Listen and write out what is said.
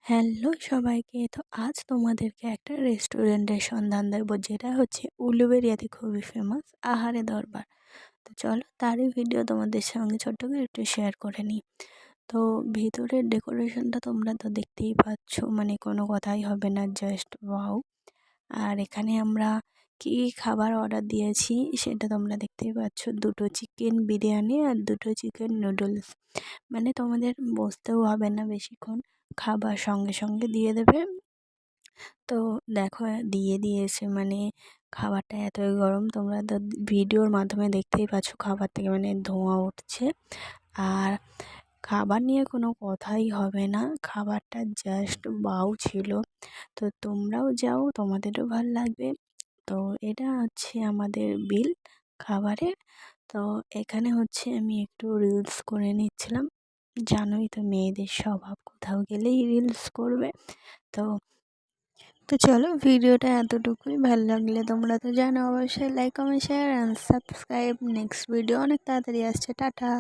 Hello সবাইকে। তো আজ তোমাদেরকে একটা রেস্টুরেন্টের সন্ধান দেবো, যেটা হচ্ছে উলুবেড়িয়াতে খুবই ফেমাস আহারে দরবার। তো চলো তারই ভিডিও তোমাদের সঙ্গে ছোট্ট করে একটু শেয়ার করে নিই। তো ভিতরের ডেকোরেশনটা তোমরা তো দেখতেই পাচ্ছ, মানে কোনো কথাই হবে না, জাস্ট ওয়াও। আর এখানে আমরা কি খাবার অর্ডার দিয়েছি সেটা তোমরা দেখতেই পাচ্ছ, দুটো চিকেন বিরিয়ানি আর দুটো চিকেন নুডলস। মানে তোমাদের বসতেও হবে না বেশিক্ষণ, খাবার সঙ্গে সঙ্গে দিয়ে দেবে। তো দেখো দিয়ে দিয়েছে, মানে খাবারটা এতই গরম, তোমরা তো ভিডিওর মাধ্যমে দেখতেই পাচ্ছ খাবার থেকে মানে ধোঁয়া উঠছে। আর খাবার নিয়ে কোনো কথাই হবে না, খাবারটা জাস্ট বাউ ছিল। তো তোমরাও যাও, তোমাদেরও ভালো লাগবে। তো এটা হচ্ছে আমাদের বিল খাবারের। তো এখানে হচ্ছে আমি একটু রিলস করে নিচ্ছিলাম, জানোই তো মেয়েদের স্বভাব, কোথাও গেলেই রিলস করবে। তো তো চলো ভিডিওটা এতটুকুই, ভালো লাগলে তোমরা তো জানো অবশ্যই like comment share and subscribe. Next video অনেক তাড়াতাড়ি আসছে, টাটা।